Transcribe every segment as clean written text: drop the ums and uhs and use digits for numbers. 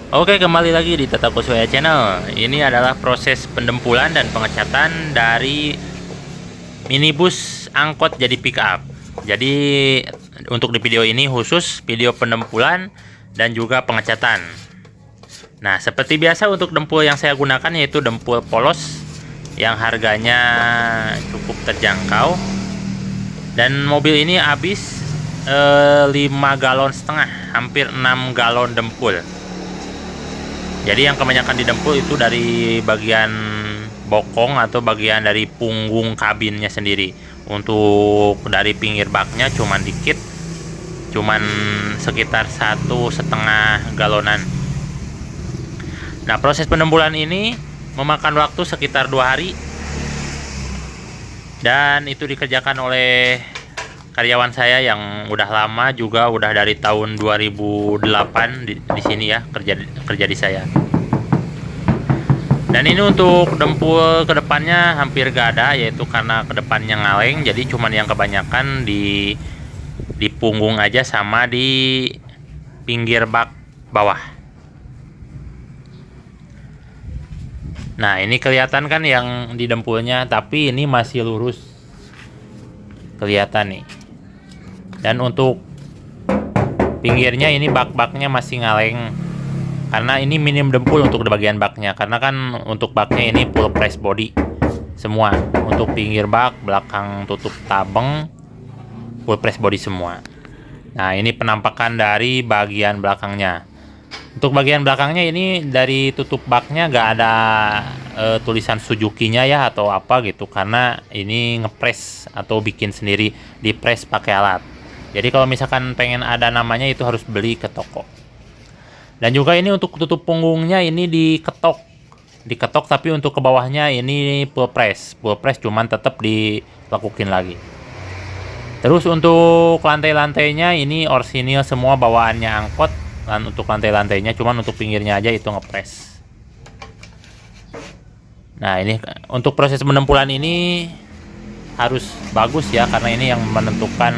Oke, kembali lagi di Tata Kuswaya Channel. Ini adalah proses pendempulan dan pengecatan dari minibus angkot jadi pick up. Jadi untuk di video ini khusus video pendempulan dan juga pengecatan. Nah, seperti biasa untuk dempul yang saya gunakan yaitu dempul polos yang harganya cukup terjangkau. Dan mobil ini habis 5 galon setengah, hampir 6 galon dempul. Jadi yang kebanyakan didempul itu dari bagian bokong atau bagian dari punggung kabinnya sendiri. Untuk dari pinggir baknya cuman dikit, cuman sekitar 1,5 galonan. Nah, proses pendempulan ini memakan waktu sekitar 2 hari dan itu dikerjakan oleh karyawan saya yang udah lama juga, udah dari tahun 2008 di sini ya, kerja di saya. Dan ini untuk dempul kedepannya hampir gak ada, yaitu karena kedepannya ngaleng, jadi cuman yang kebanyakan di punggung aja sama di pinggir bak bawah. Nah, ini kelihatan kan yang di dempulnya, tapi ini masih lurus kelihatan nih. Dan untuk pinggirnya ini bak-baknya masih ngaleng karena ini minim dempul untuk di bagian baknya, karena kan untuk baknya ini full press body semua. Untuk pinggir bak, belakang tutup tabeng, full press body semua. Nah, ini penampakan dari bagian belakangnya. Untuk bagian belakangnya ini dari tutup baknya gak ada tulisan Suzuki-nya ya atau apa gitu, karena ini ngepres atau bikin sendiri, dipres pakai alat. Jadi kalau misalkan pengen ada namanya itu harus beli ke toko. Dan juga ini untuk tutup punggungnya ini diketok, tapi untuk ke bawahnya ini full press cuman tetap dilekukin lagi. Terus untuk lantai-lantainya ini orsinil semua bawaannya angkot. Dan untuk lantai-lantainya cuman untuk pinggirnya aja itu ngepres. Nah, ini untuk proses pendempulan ini harus bagus ya, karena ini yang menentukan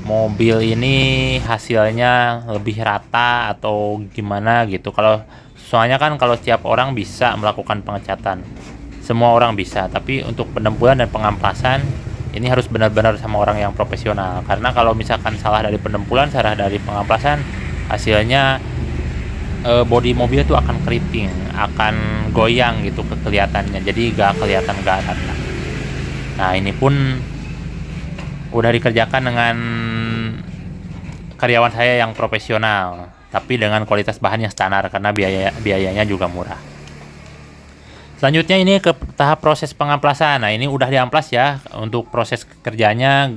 mobil ini hasilnya lebih rata atau gimana gitu. Kalau soalnya kan kalau setiap orang bisa melakukan pengecatan, semua orang bisa, tapi untuk pendempulan dan pengamplasan ini harus benar-benar sama orang yang profesional. Karena kalau misalkan salah dari pendempulan, salah dari pengamplasan, hasilnya bodi mobil itu akan keriting, akan goyang gitu kelihatannya, jadi gak kelihatan gak rata. Nah, ini pun udah dikerjakan dengan karyawan saya yang profesional, tapi dengan kualitas bahan yang standar karena biayanya juga murah. Selanjutnya ini ke tahap proses pengamplasan. Nah, ini udah diamplas ya. Untuk proses kerjanya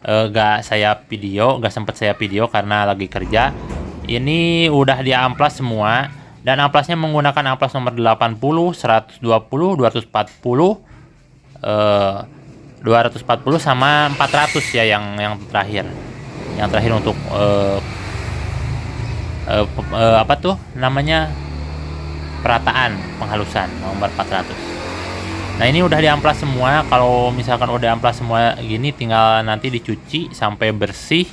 gak sempat saya video karena lagi kerja. Ini udah diamplas semua, dan amplasnya menggunakan amplas nomor 80, 120, 240, 240 sama 400 ya, yang terakhir. Yang terakhir untuk apa tuh namanya, perataan penghalusan nomor 400. Nah, ini udah diamplas semua. Kalau misalkan udah diamplas semua gini, tinggal nanti dicuci sampai bersih,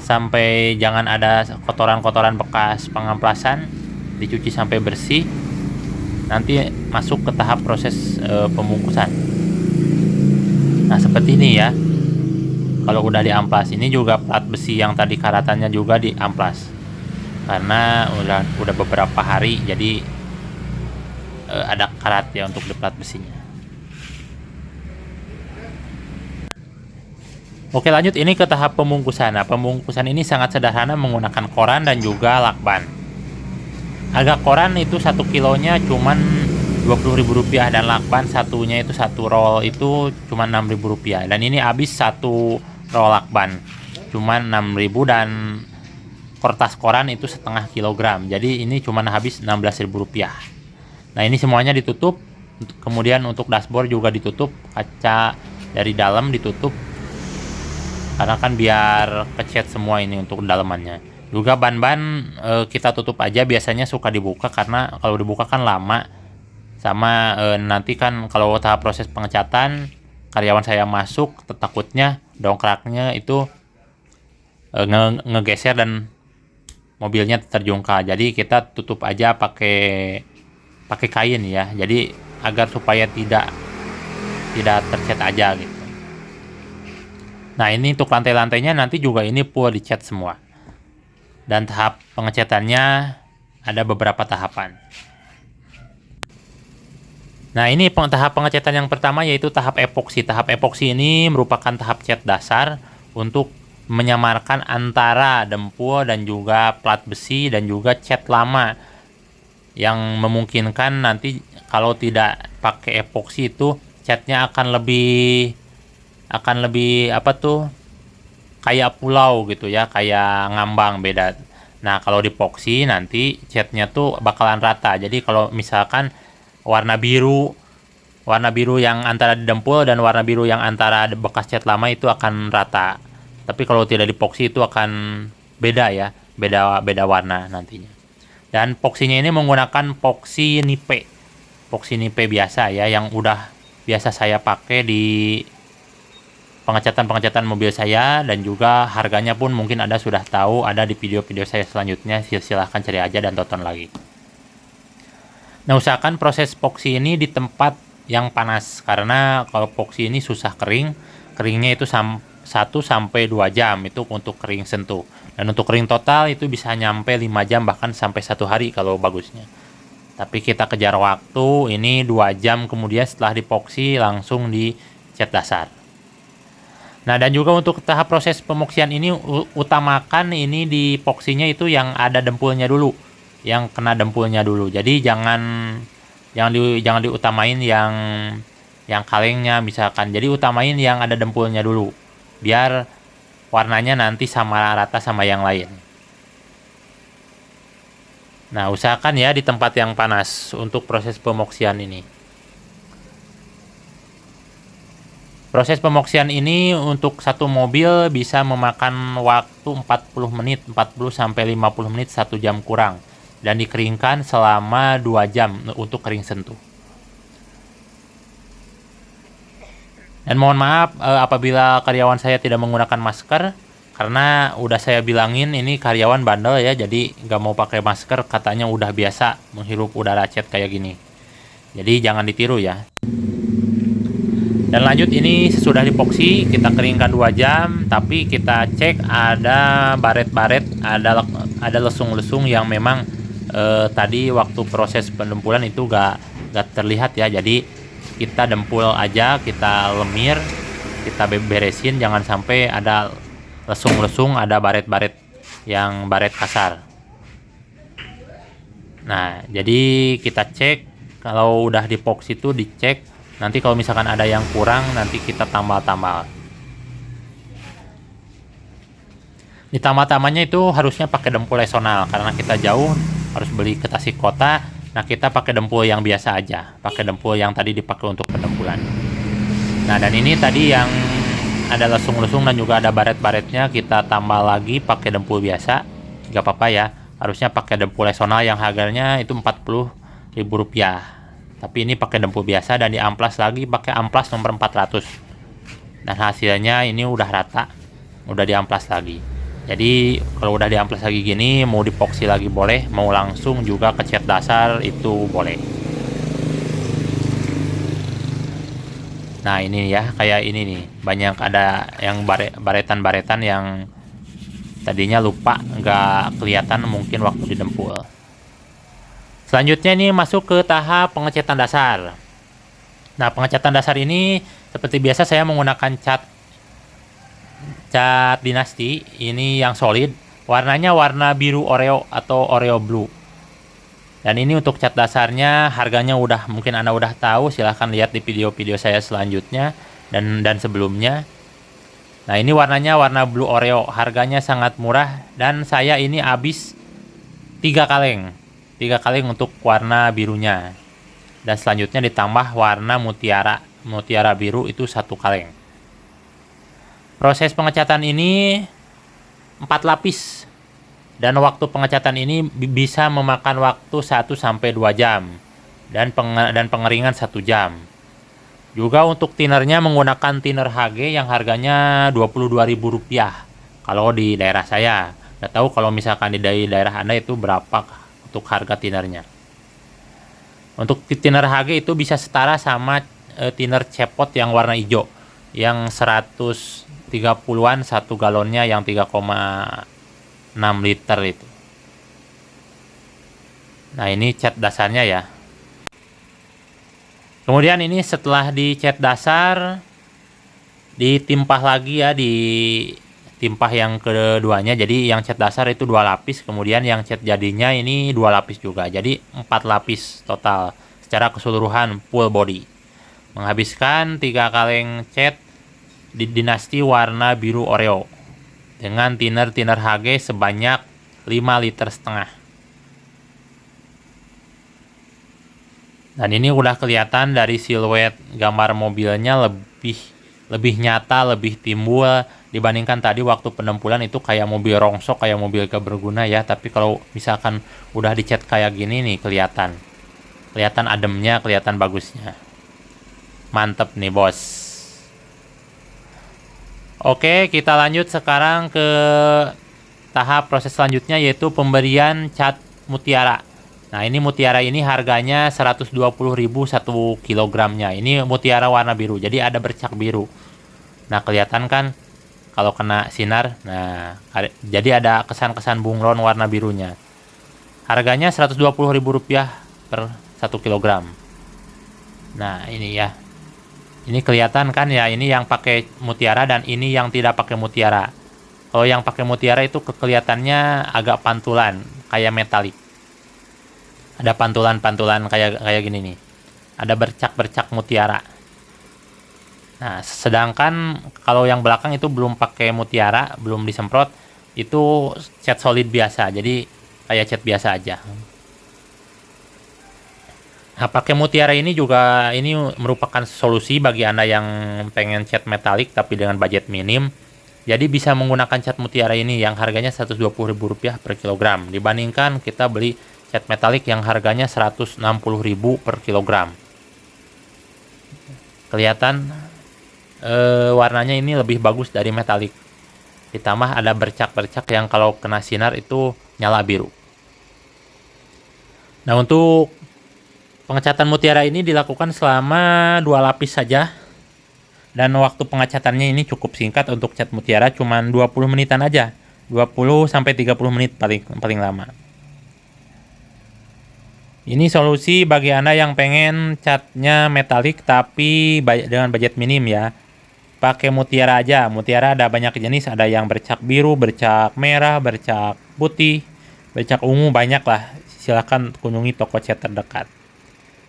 sampai jangan ada kotoran-kotoran bekas pengamplasan, dicuci sampai bersih. Nanti masuk ke tahap proses pembungkusan. Nah, seperti ini ya. Kalau udah diamplas, ini juga plat besi yang tadi karatannya juga diamplas karena udah beberapa hari, jadi ada karat ya untuk di plat besinya. Oke, lanjut ini ke tahap pembungkusan. Nah, pembungkusan ini sangat sederhana menggunakan koran dan juga lakban. Harga koran itu 1 kilonya cuman Rp20.000, dan lakban satunya itu 1 roll itu cuman Rp6.000. Dan ini habis 1 roll lakban cuman 6.000, dan kertas koran itu setengah kilogram. Jadi ini cuman habis Rp16.000. Nah, ini semuanya ditutup. Kemudian untuk dashboard juga ditutup, kaca dari dalam ditutup karena kan biar kecat semua ini untuk dalamannya. Juga ban-ban kita tutup aja, biasanya suka dibuka karena kalau dibuka kan lama. Sama nanti kan kalau tahap proses pengecatan, karyawan saya masuk, takutnya dongkraknya itu ngegeser dan mobilnya terjungkal. Jadi kita tutup aja pakai kain ya. Jadi agar supaya tidak tercat aja gitu. Nah, ini untuk lantai-lantainya nanti juga ini full dicat semua. Dan tahap pengecatannya ada beberapa tahapan. Nah, ini tahap pengecatan yang pertama yaitu tahap epoksi. Tahap epoksi ini merupakan tahap cat dasar untuk menyamarkan antara dempul dan juga plat besi dan juga cat lama, yang memungkinkan nanti kalau tidak pakai epoksi itu catnya akan lebih kayak pulau gitu ya, kayak ngambang, beda. Nah, kalau di epoksi nanti catnya tuh bakalan rata. Jadi kalau misalkan warna biru yang antara dempul dan warna biru yang antara bekas cat lama itu akan rata. Tapi kalau tidak di epoksi itu akan beda ya, beda warna nantinya. Dan epoksinya ini menggunakan epoksi nipe. Epoksi nipe biasa ya, yang udah biasa saya pakai di pengecatan mobil saya, dan juga harganya pun mungkin Anda sudah tahu, ada di video-video saya selanjutnya. Silahkan cari aja dan tonton lagi. Nah, usahakan proses epoksi ini di tempat yang panas, karena kalau epoksi ini susah kering. Keringnya itu 1-2 jam itu untuk kering sentuh. Dan untuk kering total itu bisa nyampe 5 jam, bahkan sampai 1 hari kalau bagusnya. Tapi kita kejar waktu, ini 2 jam kemudian setelah dipoksi langsung dicat dasar. Nah, dan juga untuk tahap proses pemoksian ini utamakan ini di epoksinya itu yang ada dempulnya dulu, yang kena dempulnya dulu. Jadi jangan diutamain yang kalengnya misalkan. Jadi utamain yang ada dempulnya dulu, biar warnanya nanti sama rata sama yang lain. Nah, usahakan ya di tempat yang panas untuk proses pemoksian ini. Proses pemoksian ini untuk satu mobil bisa memakan waktu 40 sampai 50 menit, 1 jam kurang. Dan dikeringkan selama 2 jam untuk kering sentuh. Dan mohon maaf apabila karyawan saya tidak menggunakan masker, karena udah saya bilangin ini karyawan bandel ya, jadi nggak mau pakai masker, katanya udah biasa menghirup udara cat kayak gini. Jadi jangan ditiru ya. Dan lanjut, ini sesudah dipoksi kita keringkan 2 jam, tapi kita cek ada baret-baret, ada lesung-lesung yang memang tadi waktu proses pendempulan itu gak terlihat ya. Jadi kita dempul aja, kita lemir, kita beresin, jangan sampai ada lesung-lesung, ada baret-baret yang baret kasar. Nah, jadi kita cek, kalau udah dipoksi itu dicek. Nanti kalau misalkan ada yang kurang, nanti kita tambah-tambah. Ditambah-tambahnya itu harusnya pakai dempul lesonal, karena kita jauh harus beli ke Tasik Kota. Nah, kita pakai dempul yang biasa aja, pakai dempul yang tadi dipakai untuk pendempulan. Nah, dan ini tadi yang ada lesung-lesung dan juga ada baret-baretnya, kita tambah lagi pakai dempul biasa. Gak apa-apa ya, harusnya pakai dempul lesonal yang harganya itu Rp40.000. Tapi ini pakai dempul biasa dan diamplas lagi pakai amplas nomor 400. Dan hasilnya ini udah rata, udah diamplas lagi. Jadi kalau udah diamplas lagi gini, mau dipoksi lagi boleh, mau langsung juga ke cat dasar itu boleh. Nah, ini ya, kayak ini nih, banyak ada yang baretan-baretan yang tadinya lupa, nggak kelihatan mungkin waktu didempul. Selanjutnya ini masuk ke tahap pengecatan dasar. Nah, pengecatan dasar ini seperti biasa saya menggunakan cat dinasti, ini yang solid. Warnanya warna biru Oreo atau Oreo Blue. Dan ini untuk cat dasarnya, harganya mungkin Anda udah tahu, silahkan lihat di video-video saya selanjutnya dan sebelumnya. Nah, ini warnanya warna Blue Oreo, harganya sangat murah dan saya ini habis 3 kaleng. 3 kaleng untuk warna birunya, dan selanjutnya ditambah warna mutiara biru itu 1 kaleng. Proses pengecatan ini 4 lapis, dan waktu pengecatan ini bisa memakan waktu 1 sampai 2 jam dan pengeringan 1 jam. Juga untuk tinernya menggunakan thinner HG yang harganya Rp22.000 kalau di daerah saya. Nggak tahu kalau misalkan di daerah Anda itu berapa untuk harga tinernya. Untuk thinner HG itu bisa setara sama thinner cepot yang warna hijau, yang 130-an 1 galonnya, yang 3,6 liter itu. Nah, ini cat dasarnya ya. Kemudian ini setelah dicat dasar, ditimpah lagi ya, ditimpah yang keduanya. Jadi yang cat dasar itu 2 lapis, kemudian yang cat jadinya ini 2 lapis juga. Jadi 4 lapis total secara keseluruhan full body. Menghabiskan 3 kaleng cat di dinasti warna biru Oreo dengan thinner HG sebanyak 5,5 liter. Dan ini udah kelihatan dari siluet gambar mobilnya lebih nyata, lebih timbul dibandingkan tadi waktu penempulan itu kayak mobil rongsok, kayak mobil gak berguna ya. Tapi kalau misalkan udah dicat kayak gini nih, kelihatan ademnya, kelihatan bagusnya. Mantep nih bos. Oke, kita lanjut sekarang ke tahap proses selanjutnya, yaitu pemberian cat mutiara. Nah, ini mutiara ini harganya 120.000 1 kilogramnya. Ini mutiara warna biru, jadi ada bercak biru. Nah, kelihatan kan kalau kena sinar. Nah, jadi ada kesan-kesan bunglon warna birunya. Harganya Rp120.000 per 1 kilogram. Nah, ini ya. Ini kelihatan kan ya, ini yang pakai mutiara dan ini yang tidak pakai mutiara. Kalau yang pakai mutiara itu kelihatannya agak pantulan, kayak metalik. Ada pantulan-pantulan kayak gini nih. Ada bercak-bercak mutiara. Nah, sedangkan kalau yang belakang itu belum pakai mutiara, belum disemprot, itu cat solid biasa. Jadi kayak cat biasa aja. Nah, pakai mutiara ini juga ini merupakan solusi bagi Anda yang pengen cat metalik tapi dengan budget minim. Jadi bisa menggunakan cat mutiara ini yang harganya Rp120.000 per kilogram dibandingkan kita beli cat metalik yang harganya Rp160.000 per kilogram. Kelihatan warnanya ini lebih bagus dari metalik. Ditambah ada bercak-bercak yang kalau kena sinar itu nyala biru. Nah, untuk pengecatan mutiara ini dilakukan selama 2 lapis saja. Dan waktu pengecatannya ini cukup singkat. Untuk cat mutiara cuman 20 menitan aja. 20-30 menit paling lama. Ini solusi bagi Anda yang pengen catnya metalik tapi dengan budget minim ya. Pakai mutiara aja. Mutiara ada banyak jenis, ada yang bercak biru, bercak merah, bercak putih, bercak ungu, banyak lah. Silahkan kunjungi toko cat terdekat.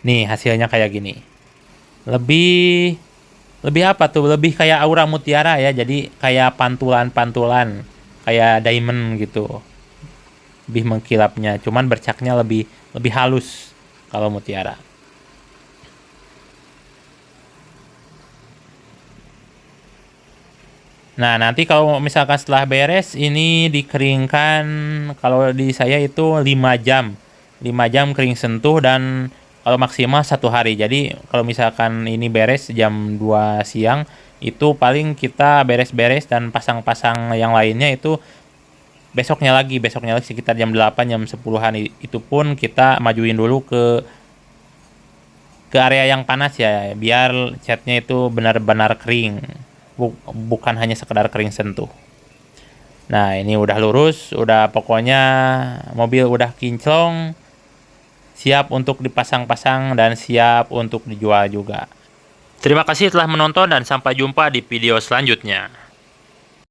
Nih hasilnya kayak gini. Lebih apa tuh? Lebih kayak aura mutiara ya. Jadi kayak pantulan-pantulan, kayak diamond gitu. Lebih mengkilapnya, cuman bercaknya lebih halus kalau mutiara. Nah, nanti kalau misalkan setelah beres ini dikeringkan, kalau di saya itu 5 jam. 5 jam kering sentuh dan kalau maksimal 1 hari. Jadi kalau misalkan ini beres jam 2 siang, itu paling kita beres-beres dan pasang-pasang yang lainnya itu besoknya lagi sekitar jam 8 jam 10-an. Itu pun kita majuin dulu ke area yang panas ya, biar catnya itu benar-benar kering, bukan hanya sekedar kering sentuh. Nah, ini udah lurus, udah pokoknya mobil udah kinclong, siap untuk dipasang-pasang dan siap untuk dijual juga. Terima kasih telah menonton dan sampai jumpa di video selanjutnya.